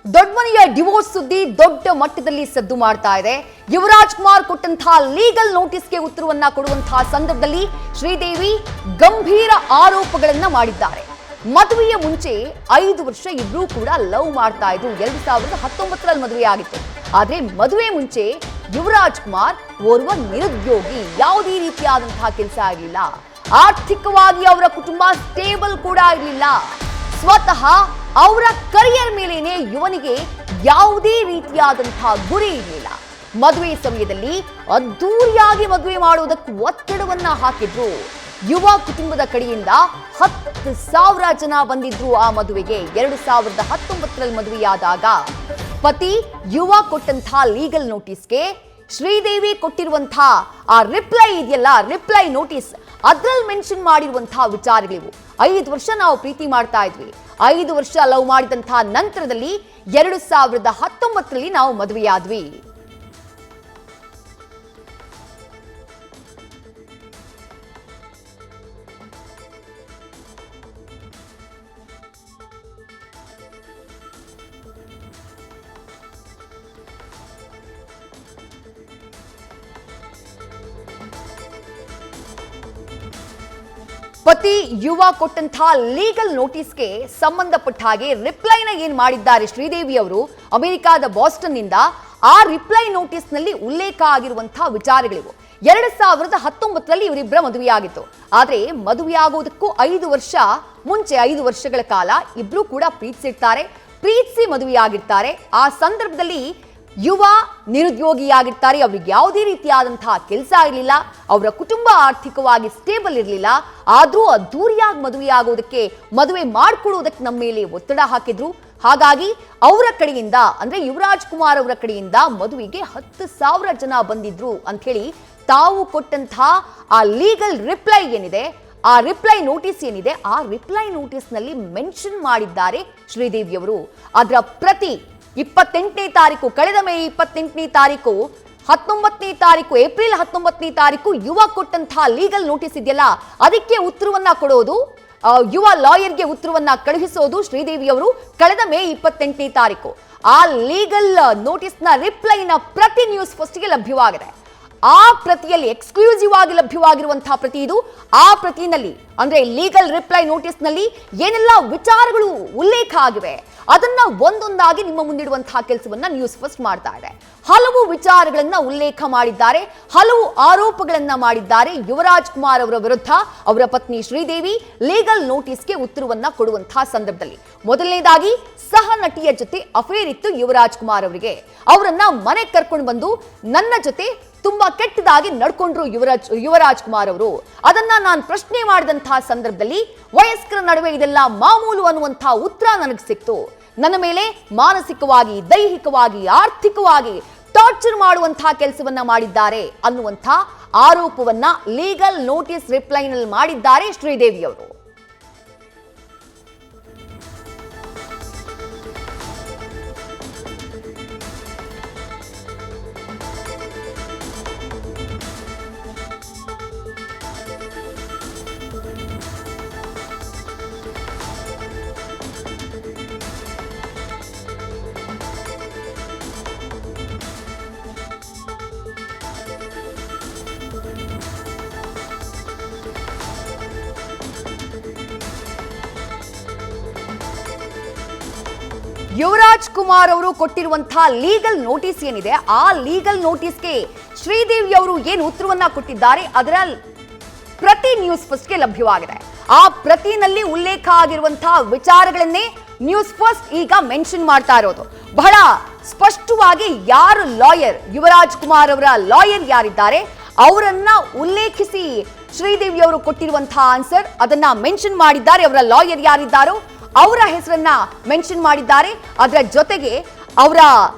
ದೊಡ್ಡಮನೆಯ divorce ಸುದ್ದಿ ದೊಡ್ಡ ಮಟ್ಟದಲ್ಲಿ ಸದ್ದು ಮಾಡ್ತಾ ಇದೆ. ಯುವರಾಜ್ ಕುಮಾರ್ ಕೊಟ್ಟಂತಹ ಲೀಗಲ್ ನೋಟಿಸ್ಗೆ ಉತ್ತರವನ್ನ ಕೊಡುವಂತಹ ಸಂದರ್ಭದಲ್ಲಿ ಶ್ರೀದೇವಿ ಗಂಭೀರ ಆರೋಪಗಳನ್ನ ಮಾಡಿದ್ದಾರೆ. ಮದುವೆಯ ಮುಂಚೆ 5 ವರ್ಷ ಇಬ್ರು ಕೂಡ ಲವ್ ಮಾಡ್ತಾ ಇದ್ರು. 2019ರಲ್ಲಿ ಮದುವೆ ಆಗಿತ್ತು. ಆದ್ರೆ ಮದುವೆ ಮುಂಚೆ ಯುವರಾಜ್ ಕುಮಾರ್ ಓರ್ವ ನಿರುದ್ಯೋಗಿ, ಯಾವುದೇ ರೀತಿಯಾದಂತಹ ಕೆಲಸ ಆಗಲಿಲ್ಲ. ಆರ್ಥಿಕವಾಗಿ ಅವರ ಕುಟುಂಬ ಸ್ಟೇಬಲ್ ಕೂಡ ಆಗಲಿಲ್ಲ. ಸ್ವತಃ ಅವರ ಕರಿಯರ್ ಮೇಲೇನೆ ಯುವನಿಗೆ ಯಾವುದೇ ರೀತಿಯಾದಂತಹ ಗುರಿ ಇರಲಿಲ್ಲ. ಮದುವೆ ಸಮಯದಲ್ಲಿ ಅದ್ದೂರಿಯಾಗಿ ಮದುವೆ ಮಾಡುವುದಕ್ಕೆ ಒತ್ತಡವನ್ನ ಹಾಕಿದ್ರು. ಯುವ ಕುಟುಂಬದ ಕಡೆಯಿಂದ 10,000 ಜನ ಬಂದಿದ್ರು ಆ ಮದುವೆಗೆ. 2019ರಲ್ಲಿ ಮದುವೆಯಾದಾಗ ಪತಿ ಯುವ ಕೊಟ್ಟಂತಹ ಲೀಗಲ್ ನೋಟಿಸ್ಗೆ ಶ್ರೀದೇವಿ ಕೊಟ್ಟಿರುವಂತಹ ಆ ರಿಪ್ಲೈ ಇದೆಯಲ್ಲ, ರಿಪ್ಲೈ ನೋಟಿಸ್, ಅದ್ರಲ್ಲಿ ಮೆನ್ಷನ್ ಮಾಡಿರುವಂತಹ ವಿಚಾರಗಳಿವು. 5 ವರ್ಷ ನಾವು ಪ್ರೀತಿ ಮಾಡ್ತಾ ಇದ್ವಿ. 5 ವರ್ಷ ಲವ್ ಮಾಡಿದಂತಹ ನಂತರದಲ್ಲಿ 2019ರಲ್ಲಿ ನಾವು ಮದುವೆಯಾದ್ವಿ. ಪತಿ ಯುವ ಕೊಟ್ಟಂತಹ ಲೀಗಲ್ ನೋಟಿಸ್ಗೆ ಸಂಬಂಧಪಟ್ಟ ಹಾಗೆ ರಿಪ್ಲೈನ ಏನ್ ಮಾಡಿದ್ದಾರೆ ಶ್ರೀದೇವಿ ಅವರು ಅಮೆರಿಕಾದ ಬಾಸ್ಟನ್ ನಿಂದ, ಆ ರಿಪ್ಲೈ ನೋಟಿಸ್ ನಲ್ಲಿ ಉಲ್ಲೇಖ ಆಗಿರುವಂತಹ ವಿಚಾರಗಳಿವು. 2019ರಲ್ಲಿ ಇವರಿಬ್ಬರ ಮದುವೆಯಾಗಿತ್ತು. ಆದ್ರೆ ಮದುವೆಯಾಗುವುದಕ್ಕೂ 5 ವರ್ಷ ಮುಂಚೆ 5 ವರ್ಷಗಳ ಕಾಲ ಇಬ್ರು ಕೂಡ ಪ್ರೀತಿಸಿರ್ತಾರೆ, ಪ್ರೀತಿಸಿ ಮದುವೆಯಾಗಿರ್ತಾರೆ. ಆ ಸಂದರ್ಭದಲ್ಲಿ ಯುವ ನಿರುದ್ಯೋಗಿಯಾಗಿರ್ತಾರೆ. ಅವ್ರಿಗೆ ಯಾವುದೇ ರೀತಿಯಾದಂತಹ ಕೆಲಸ ಇರಲಿಲ್ಲ. ಅವರ ಕುಟುಂಬ ಆರ್ಥಿಕವಾಗಿ ಸ್ಟೇಬಲ್ ಇರಲಿಲ್ಲ. ಆದ್ರೂ ಅದ್ದೂರಿಯಾಗಿ ಮದುವೆಯಾಗೋದಕ್ಕೆ, ಮದುವೆ ಮಾಡ್ಕೊಳ್ಳೋದಕ್ಕೆ ನಮ್ಮ ಮೇಲೆ ಒತ್ತಡ ಹಾಕಿದ್ರು. ಹಾಗಾಗಿ ಅವರ ಕಡೆಯಿಂದ, ಅಂದ್ರೆ ಯುವರಾಜ್ ಕುಮಾರ್ ಅವರ ಕಡೆಯಿಂದ ಮದುವೆಗೆ 10,000 ಜನ ಬಂದಿದ್ರು ಅಂತ ಹೇಳಿ ತಾವು ಕೊಟ್ಟಂತಹ ಆ ಲೀಗಲ್ ರಿಪ್ಲೈ ಏನಿದೆ, ಆ ರಿಪ್ಲೈ ನೋಟಿಸ್ ಏನಿದೆ, ಆ ರಿಪ್ಲೈ ನೋಟಿಸ್ ನಲ್ಲಿ ಮೆನ್ಷನ್ ಮಾಡಿದ್ದಾರೆ ಶ್ರೀದೇವಿ ಅವರು. ಅದರ ಪ್ರತಿ 28ನೇ ತಾರೀಕು, ಕಳೆದ ಮೇ 28ನೇ ತಾರೀಕು, 19ನೇ ತಾರೀಕು, ಏಪ್ರಿಲ್ 19ನೇ ತಾರೀಕು ಯುವ ಕೊಟ್ಟಂತಹ ಲೀಗಲ್ ನೋಟಿಸ್ ಇದೆಯಲ್ಲ, ಅದಕ್ಕೆ ಉತ್ತರವನ್ನ ಕೊಡೋದು, ಯುವ ಲಾಯರ್ಗೆ ಉತ್ತರವನ್ನ ಕಳುಹಿಸೋದು ಶ್ರೀದೇವಿ ಅವರು ಕಳೆದ ಮೇ 28ನೇ ತಾರೀಕು. ಆ ಲೀಗಲ್ ನೋಟಿಸ್ನ ರಿಪ್ಲೈನ ಪ್ರತಿ ನ್ಯೂಸ್ ಫಸ್ಟ್ಗೆ ಲಭ್ಯವಾಗಿದೆ. ಆ ಪ್ರತಿಯಲ್ಲಿ ಎಕ್ಸ್ಕ್ಲೂಸಿವ್ ಆಗಿ ಲಭ್ಯವಾಗಿರುವಂತಹ ಪ್ರತಿ ಇದು. ಆ ಪ್ರತಿನಲ್ಲಿ, ಅಂದ್ರೆ ಲೀಗಲ್ ರಿಪ್ಲೈ ನೋಟಿಸ್ ನಲ್ಲಿ ಏನೆಲ್ಲ ವಿಚಾರಗಳು ಉಲ್ಲೇಖ ಆಗಿವೆ ಅದನ್ನ ಒಂದೊಂದಾಗಿ ನಿಮ್ಮ ಮುಂದಿಡುವಂತಹ ಕೆಲಸವನ್ನ ನ್ಯೂಸ್ ಫಸ್ಟ್ ಮಾಡ್ತಾ ಇದೆ. ಹಲವು ವಿಚಾರಗಳನ್ನ ಉಲ್ಲೇಖ ಮಾಡಿದ್ದಾರೆ, ಹಲವು ಆರೋಪಗಳನ್ನ ಮಾಡಿದ್ದಾರೆ ಯುವರಾಜ್ ಕುಮಾರ್ ಅವರ ವಿರುದ್ಧ. ಅವರ ಪತ್ನಿ ಶ್ರೀದೇವಿ ಲೀಗಲ್ ನೋಟಿಸ್ಗೆ ಉತ್ತರವನ್ನ ಕೊಡುವಂತಹ ಸಂದರ್ಭದಲ್ಲಿ ಮೊದಲನೇದಾಗಿ ಸಹ ನಟಿಯ ಜೊತೆ ಅಫೇರ್ ಇತ್ತು ಯುವರಾಜ್ ಕುಮಾರ್ ಅವರಿಗೆ. ಅವರನ್ನ ಮನೆಗೆ ಕರ್ಕೊಂಡು ಬಂದು ನನ್ನ ಜೊತೆ ತುಂಬಾ ಕೆಟ್ಟದಾಗಿ ನಡ್ಕೊಂಡ್ರು ಯುವರಾಜ್ ಕುಮಾರ್ ಅವರು. ಅದನ್ನ ನಾನು ಪ್ರಶ್ನೆ ಮಾಡಿದಂತಹ ಸಂದರ್ಭದಲ್ಲಿ ವಯಸ್ಕರ ನಡುವೆ ಇದೆಲ್ಲ ಮಾಮೂಲು ಅನ್ನುವಂತಹ ಉತ್ತರ ನನಗೆ ಸಿಕ್ತು. ನನ್ನ ಮೇಲೆ ಮಾನಸಿಕವಾಗಿ, ದೈಹಿಕವಾಗಿ, ಆರ್ಥಿಕವಾಗಿ ಟಾರ್ಚರ್ ಮಾಡುವಂತಹ ಕೆಲಸವನ್ನ ಮಾಡಿದ್ದಾರೆ ಅನ್ನುವಂತಹ ಆರೋಪವನ್ನ ಲೀಗಲ್ ನೋಟಿಸ್ ರಿಪ್ಲೈನಲ್ಲಿ ಮಾಡಿದ್ದಾರೆ ಶ್ರೀದೇವಿ ಅವರು. ಯುವರಾಜ್ ಕುಮಾರ್ ಅವರು ಕೊಟ್ಟಿರುವಂತಹ ಲೀಗಲ್ ನೋಟಿಸ್ ಏನಿದೆ, ಆ ಲೀಗಲ್ ನೋಟಿಸ್ಗೆ ಶ್ರೀದೇವಿ ಅವರು ಏನು ಉತ್ತರವನ್ನ ಕೊಟ್ಟಿದ್ದಾರೆ ಅದರ ಪ್ರತಿ ನ್ಯೂಸ್ ಫಸ್ಟ್ಗೆ ಲಭ್ಯವಾಗಿದೆ. ಆ ಪ್ರತಿನಲ್ಲಿ ಉಲ್ಲೇಖ ಆಗಿರುವಂತಹ ವಿಚಾರಗಳನ್ನೇ ನ್ಯೂಸ್ ಫಸ್ಟ್ ಈಗ ಮೆನ್ಷನ್ ಮಾಡ್ತಾ ಇರೋದು. ಬಹಳ ಸ್ಪಷ್ಟವಾಗಿ ಯಾರು ಲಾಯರ್, ಯುವರಾಜ್ ಕುಮಾರ್ ಅವರ ಲಾಯರ್ ಯಾರಿದ್ದಾರೆ ಅವರನ್ನ ಉಲ್ಲೇಖಿಸಿ ಶ್ರೀದೇವಿ ಅವರು ಕೊಟ್ಟಿರುವಂತಹ ಆನ್ಸರ್ ಅದನ್ನ ಮೆನ್ಷನ್ ಮಾಡಿದ್ದಾರೆ. ಅವರ ಲಾಯರ್ ಯಾರಿದ್ದಾರೋ ಅವರ ಹೆಸರನ್ನ ಮೆನ್ಷನ್ ಮಾಡಿದ್ದಾರೆ. ಅದರ ಜೊತೆಗೆ ಅವರ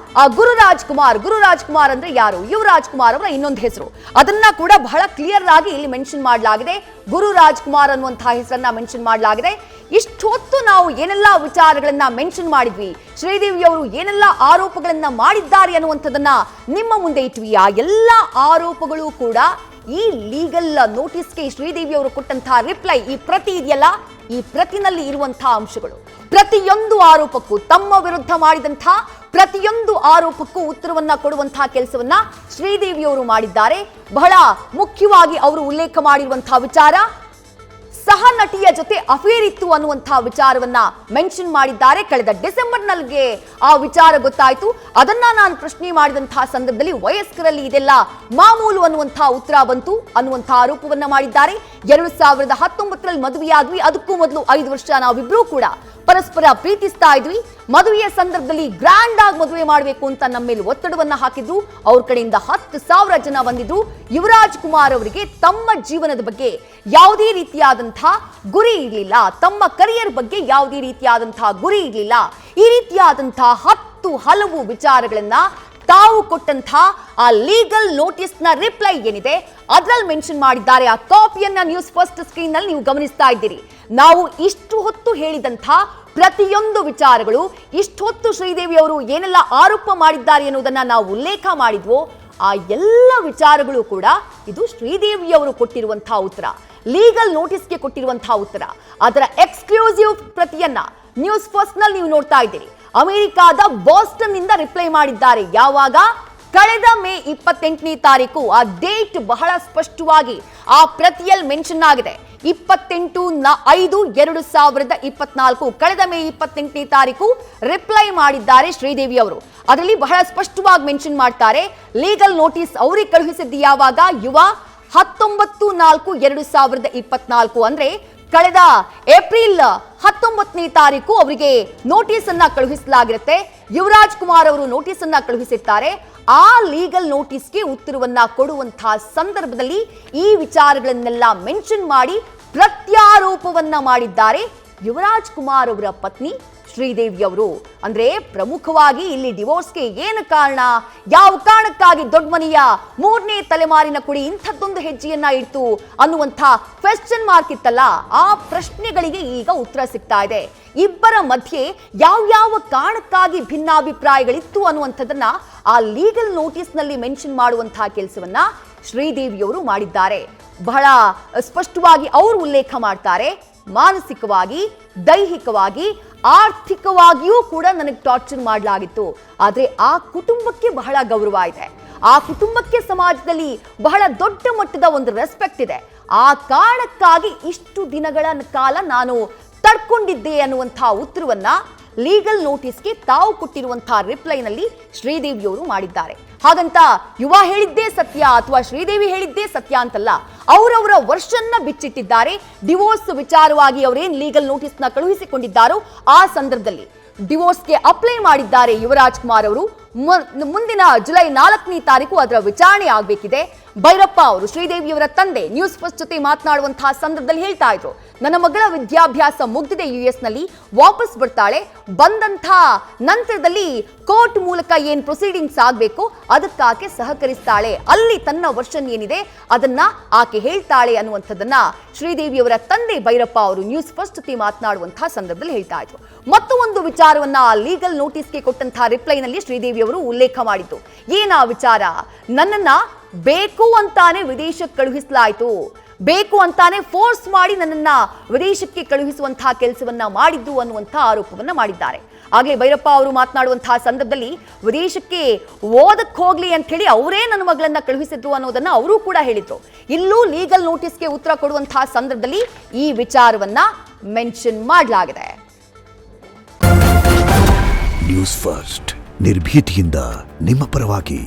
ಗುರುರಾಜ್ ಕುಮಾರ್ ಅಂದ್ರೆ ಯಾರು, ಯುವರಾಜ್ ಕುಮಾರ್ ಅವರ ಇನ್ನೊಂದು ಹೆಸರು, ಅದನ್ನ ಕೂಡ ಬಹಳ ಕ್ಲಿಯರ್ ಆಗಿ ಇಲ್ಲಿ ಮೆನ್ಷನ್ ಮಾಡಲಾಗಿದೆ. ಗುರುರಾಜ್ ಕುಮಾರ್ ಅನ್ನುವಂತಹ ಹೆಸರನ್ನ ಮೆನ್ಷನ್ ಮಾಡಲಾಗಿದೆ. ಇಷ್ಟೊತ್ತು ನಾವು ಏನೆಲ್ಲ ವಿಚಾರಗಳನ್ನ ಮೆನ್ಷನ್ ಮಾಡಿದ್ವಿ, ಶ್ರೀದೇವಿ ಅವರು ಏನೆಲ್ಲ ಆರೋಪಗಳನ್ನ ಮಾಡಿದ್ದಾರೆ ಅನ್ನುವಂಥದ್ದನ್ನ ನಿಮ್ಮ ಮುಂದೆ ಇಟ್ವಿ. ಆ ಎಲ್ಲ ಆರೋಪಗಳು ಕೂಡ ಈ ಲೀಗಲ್ ನೋಟಿಸ್ಗೆ ಶ್ರೀದೇವಿ ಅವರು ಕೊಟ್ಟಂತಹ ರಿಪ್ಲೈ, ಈ ಪ್ರತಿ ಇದೆಯಲ್ಲ, ಈ ಪ್ರತಿನಲ್ಲಿ ಇರುವಂತಹ ಅಂಶಗಳು, ಪ್ರತಿಯೊಂದು ಆರೋಪಕ್ಕೂ, ತಮ್ಮ ವಿರುದ್ಧ ಮಾಡಿದಂತಹ ಪ್ರತಿಯೊಂದು ಆರೋಪಕ್ಕೂ ಉತ್ತರವನ್ನ ಕೊಡುವಂತಹ ಕೆಲಸವನ್ನ ಶ್ರೀದೇವಿಯವರು ಮಾಡಿದ್ದಾರೆ. ಬಹಳ ಮುಖ್ಯವಾಗಿ ಅವರು ಉಲ್ಲೇಖ ಮಾಡಿರುವಂತಹ ವಿಚಾರ, ಸಹ ನಟಿಯ ಜೊತೆ ಅಫೇರ್ ಇತ್ತು ಅನ್ನುವಂತಹ ವಿಚಾರವನ್ನ ಮೆನ್ಷನ್ ಮಾಡಿದ್ದಾರೆ. ಕಳೆದ ಡಿಸೆಂಬರ್ನಲ್ಲಿಗೆ ಆ ವಿಚಾರ ಗೊತ್ತಾಯ್ತು. ಅದನ್ನ ನಾನು ಪ್ರಶ್ನೆ ಮಾಡಿದಂತಹ ಸಂದರ್ಭದಲ್ಲಿ ವಯಸ್ಕರಲ್ಲಿ ಇದೆಲ್ಲ ಮಾಮೂಲು ಅನ್ನುವಂತಹ ಉತ್ತರ ಬಂತು ಅನ್ನುವಂತಹ ಆರೋಪವನ್ನ ಮಾಡಿದ್ದಾರೆ. 2019ರಲ್ಲಿ ಮದುವೆಯಾದ್ವಿ, ಅದಕ್ಕೂ ಮೊದಲು 5 ವರ್ಷ ನಾವಿಬ್ರು ಕೂಡ ಪರಸ್ಪರ ಪ್ರೀತಿಸ್ತಾ ಇದ್ವಿ. ಮದುವೆಯ ಸಂದರ್ಭದಲ್ಲಿ ಗ್ರ್ಯಾಂಡ್ ಆಗಿ ಮದುವೆ ಮಾಡಬೇಕು ಅಂತ ನಮ್ಮ ಮೇಲೆ ಒತ್ತಡವನ್ನ ಹಾಕಿದ್ರು. ಅವ್ರ ಕಡೆಯಿಂದ 10,000 ಜನ ಬಂದಿದ್ರು. ಯುವರಾಜ್ ಕುಮಾರ್ ಅವರಿಗೆ ತಮ್ಮ ಜೀವನದ ಬಗ್ಗೆ ಯಾವುದೇ ರೀತಿಯಾದಂತಹ ಗುರಿ ಇರಲಿಲ್ಲ, ತಮ್ಮ ಕರಿಯರ್ ಬಗ್ಗೆ ಯಾವುದೇ ರೀತಿಯಾದಂತಹ ಗುರಿ ಇರಲಿಲ್ಲ. ಈ ರೀತಿಯಾದಂತಹ 10 ಹಲವು ವಿಚಾರಗಳನ್ನ ತಾವು ಕೊಟ್ಟಂತಹ ಆ ಲೀಗಲ್ ನೋಟಿಸ್ ನ ರಿಪ್ಲೈ ಏನಿದೆ ಅದ್ರಲ್ಲಿ ಮೆನ್ಷನ್ ಮಾಡಿದ್ದಾರೆ. ಆ ಕಾಪಿಯನ್ನ ನ್ಯೂಸ್ ಫಸ್ಟ್ ಸ್ಕ್ರೀನ್ ನಲ್ಲಿ ನೀವು ಗಮನಿಸ್ತಾ ಇದ್ದೀರಿ. ನಾವು ಇಷ್ಟು ಹೊತ್ತು ಹೇಳಿದಂತಹ ಪ್ರತಿಯೊಂದು ವಿಚಾರಗಳು, ಇಷ್ಟು ಹೊತ್ತು ಶ್ರೀದೇವಿ ಅವರು ಏನೆಲ್ಲ ಆರೋಪ ಮಾಡಿದ್ದಾರೆ ಎನ್ನುವುದನ್ನ ನಾವು ಉಲ್ಲೇಖ ಮಾಡಿದ್ವೋ ಆ ಎಲ್ಲ ವಿಚಾರಗಳು ಕೂಡ ಇದು ಶ್ರೀದೇವಿಯವರು ಕೊಟ್ಟಿರುವಂತಹ ಉತ್ತರ, ಲೀಗಲ್ ನೋಟಿಸ್ಗೆ ಕೊಟ್ಟಿರುವಂತಹ ಉತ್ತರ. ಅದರ ಎಕ್ಸ್ಕ್ಲೂಸಿವ್ ಪ್ರತಿಯನ್ನ ನ್ಯೂಸ್ ಫಸ್ಟ್ ನಲ್ಲಿ ನೀವು ನೋಡ್ತಾ ಇದ್ದೀರಿ. ಅಮೆರಿಕಾದ ಬಾಸ್ಟನ್ ನಿಂದ ರಿಪ್ಲೈ ಮಾಡಿದ್ದಾರೆ. ಯಾವಾಗ? ಕಳೆದ ಮೇ 28ನೇ ತಾರೀಕು. ಆ ಡೇಟ್ ಬಹಳ ಸ್ಪಷ್ಟವಾಗಿ ಆ ಪ್ರತಿಯಲ್ಲಿ ಮೆನ್ಷನ್ ಆಗಿದೆ. 28/5/2024 ಕಳೆದ ಮೇ 28ನೇ ತಾರೀಕು ರಿಪ್ಲೈ ಮಾಡಿದ್ದಾರೆ ಶ್ರೀದೇವಿ ಅವರು. ಅದರಲ್ಲಿ ಬಹಳ ಸ್ಪಷ್ಟವಾಗಿ ಮೆನ್ಷನ್ ಮಾಡ್ತಾರೆ, ಲೀಗಲ್ ನೋಟಿಸ್ ಅವರಿಗೆ ಕಳುಹಿಸಿದ್ದು ಯಾವಾಗ? 19/4/2024 ಅಂದ್ರೆ ಕಳೆದ ಏಪ್ರಿಲ್ 19ನೇ ತಾರೀಕು ಅವರಿಗೆ ನೋಟಿಸ್ ಅನ್ನ ಕಳುಹಿಸಲಾಗಿರುತ್ತೆ. ಯುವರಾಜ್ ಕುಮಾರ್ ಅವರು ನೋಟಿಸ್ ಅನ್ನ ಕಳುಹಿಸಿರ್ತಾರೆ. ಆ ಲೀಗಲ್ ನೋಟಿಸ್ಗೆ ಉತ್ತರವನ್ನ ಕೊಡುವಂತಹ ಸಂದರ್ಭದಲ್ಲಿ ಈ ವಿಚಾರಗಳನ್ನೆಲ್ಲ ಮೆನ್ಷನ್ ಮಾಡಿ ಪ್ರತ್ಯಾರೋಪವನ್ನ ಮಾಡಿದ್ದಾರೆ ಯುವರಾಜ್ ಕುಮಾರ್ ಅವರ ಪತ್ನಿ ಶ್ರೀದೇವಿ ಅವರು. ಅಂದ್ರೆ ಪ್ರಮುಖವಾಗಿ ಇಲ್ಲಿ ಡಿವೋರ್ಸ್ಗೆ ಏನು ಕಾರಣ, ಯಾವ ಕಾರಣಕ್ಕಾಗಿ ದೊಡ್ಡ ಮನೆಯ 3ನೇ ತಲೆಮಾರಿನ ಕುಡಿ ಇಂಥದ್ದೊಂದು ಹೆಜ್ಜೆಯನ್ನ ಇಡ್ತು ಅನ್ನುವಂಥ ಕ್ವೆಶ್ಚನ್ ಮಾರ್ಕ್ ಇತ್ತಲ್ಲ, ಆ ಪ್ರಶ್ನೆಗಳಿಗೆ ಈಗ ಉತ್ತರ ಸಿಗ್ತಾ ಇದೆ. ಇಬ್ಬರ ಮಧ್ಯೆ ಯಾವ ಕಾರಣಕ್ಕಾಗಿ ಭಿನ್ನಾಭಿಪ್ರಾಯಗಳಿತ್ತು ಅನ್ನುವಂಥದ್ದನ್ನ ಆ ಲೀಗಲ್ ನೋಟಿಸ್ ನಲ್ಲಿ ಮೆನ್ಷನ್ ಮಾಡುವಂತಹ ಕೆಲಸವನ್ನ ಶ್ರೀದೇವಿಯವರು ಮಾಡಿದ್ದಾರೆ. ಬಹಳ ಸ್ಪಷ್ಟವಾಗಿ ಅವರು ಉಲ್ಲೇಖ ಮಾಡ್ತಾರೆ, ಮಾನಸಿಕವಾಗಿ, ದೈಹಿಕವಾಗಿ, ಆರ್ಥಿಕವಾಗಿಯೂ ಕೂಡ ನನಗೆ ಟಾರ್ಚರ್ ಮಾಡಲಾಗಿತ್ತು. ಆದ್ರೆ ಆ ಕುಟುಂಬಕ್ಕೆ ಬಹಳ ಗೌರವ ಇದೆ, ಆ ಕುಟುಂಬಕ್ಕೆ ಸಮಾಜದಲ್ಲಿ ಬಹಳ ದೊಡ್ಡ ಮಟ್ಟದ ಒಂದು ರೆಸ್ಪೆಕ್ಟ್ ಇದೆ. ಆ ಕಾರಣಕ್ಕಾಗಿ ಇಷ್ಟು ದಿನಗಳ ಕಾಲ ನಾನು ತಡ್ಕೊಂಡಿದ್ದೆ ಅನ್ನುವಂತಹ ಉತ್ತರವನ್ನ ಲೀಗಲ್ ನೋಟಿಸ್ಗೆ ತಾವು ಕೊಟ್ಟಿರುವಂತಹ ರಿಪ್ಲೈನಲ್ಲಿ ಶ್ರೀದೇವಿಯವರು ಮಾಡಿದ್ದಾರೆ. ಹಾಗಂತ ಯುವ ಹೇಳಿದ್ದೇ ಸತ್ಯ ಅಥವಾ ಶ್ರೀದೇವಿ ಹೇಳಿದ್ದೇ ಸತ್ಯ ಅಂತಲ್ಲ, ಅವರವರ ವರ್ಷನ್ನ ಬಿಚ್ಚಿಟ್ಟಿದ್ದಾರೆ. ಡಿವೋರ್ಸ್ ವಿಚಾರವಾಗಿ ಅವರೇನ್ ಲೀಗಲ್ ನೋಟಿಸ್ ನ ಕಳುಹಿಸಿಕೊಂಡಿದ್ದಾರೋ ಆ ಸಂದರ್ಭದಲ್ಲಿ ಡಿವೋರ್ಸ್ಗೆ ಅಪ್ಲೈ ಮಾಡಿದ್ದಾರೆ ಯುವರಾಜ್ ಕುಮಾರ್ ಅವರು. ಮುಂದಿನ ಜುಲೈ 4ನೇ ತಾರೀಕು ಅದರ ವಿಚಾರಣೆ ಆಗಬೇಕಿದೆ. ಭೈರಪ್ಪ ಅವರು, ಶ್ರೀದೇವಿಯವರ ತಂದೆ, ನ್ಯೂಸ್ ಫಸ್ಟ್ ಜೊತೆ ಮಾತನಾಡುವಂತಹ ಸಂದರ್ಭದಲ್ಲಿ ಹೇಳ್ತಾ ಇದ್ರು, ನನ್ನ ಮಗಳ ವಿದ್ಯಾಭ್ಯಾಸ ಮುಗಿದಿದೆ US ನಲ್ಲಿ, ವಾಪಸ್ ಬರ್ತಾಳೆ, ಬಂದಂಥ ನಂತರದಲ್ಲಿ ಕೋರ್ಟ್ ಮೂಲಕ ಏನ್ ಪ್ರೊಸೀಡಿಂಗ್ಸ್ ಆಗಬೇಕು ಅದಕ್ಕಾಕೆ ಸಹಕರಿಸ್ತಾಳೆ, ಅಲ್ಲಿ ತನ್ನ ವರ್ಷನ್ ಏನಿದೆ ಅದನ್ನ ಆಕೆ ಹೇಳ್ತಾಳೆ ಅನ್ನುವಂಥದ್ದನ್ನ ಶ್ರೀದೇವಿಯವರ ತಂದೆ ಭೈರಪ್ಪ ಅವರು ನ್ಯೂಸ್ ಫಸ್ಟ್ ಜೊತೆ ಮಾತನಾಡುವಂತಹ ಸಂದರ್ಭದಲ್ಲಿ ಹೇಳ್ತಾ ಇದ್ರು. ಮತ್ತು ಒಂದು ವಿಚಾರವನ್ನ ಲೀಗಲ್ ನೋಟಿಸ್ಗೆ ಕೊಟ್ಟಂತಹ ರಿಪ್ಲೈನಲ್ಲಿ ಶ್ರೀದೇವಿಯವರು ಉಲ್ಲೇಖ ಮಾಡಿದ್ದು, ಏನಾ ವಿಚಾರ? ನನ್ನನ್ನ ಬೇಕು ಅಂತಾನೆ ವಿದೇಶಕ್ಕೆ ಕಳುಹಿಸಲಾಯಿತು, ಬೇಕು ಅಂತಾನೆ ಫೋರ್ಸ್ ಮಾಡಿ ನನ್ನನ್ನ ವಿದೇಶಕ್ಕೆ ಕಳುಹಿಸುವಂತಹ ಕೆಲಸವನ್ನ ಮಾಡಿದ್ದು ಅನ್ನುವಂತಹ ಆರೋಪವನ್ನ ಮಾಡಿದ್ದಾರೆ. ಆಗಲೇ ಭೈರಪ್ಪ ಅವರು ಮಾತನಾಡುವಂತಹ ಸಂದರ್ಭದಲ್ಲಿ ವಿದೇಶಕ್ಕೆ ಓದಕ್ಕೆ ಹೋಗ್ಲಿ ಅಂತ ಹೇಳಿ ಅವರೇ ನನ್ನ ಮಗಳನ್ನ ಕಳುಹಿಸಿದ್ರು ಅನ್ನೋದನ್ನ ಅವರು ಕೂಡ ಹೇಳಿದ್ರು. ಇಲ್ಲೂ ಲೀಗಲ್ ನೋಟಿಸ್ಗೆ ಉತ್ತರ ಕೊಡುವಂತಹ ಸಂದರ್ಭದಲ್ಲಿ ಈ ವಿಚಾರವನ್ನ ಮೆನ್ಷನ್ ಮಾಡಲಾಗಿದೆ. ನ್ಯೂಸ್ ಫಸ್ಟ್ ನಿರ್ಭೀತಿಯಿಂದ ನಿಮ್ಮ ಪರವಾಗಿ.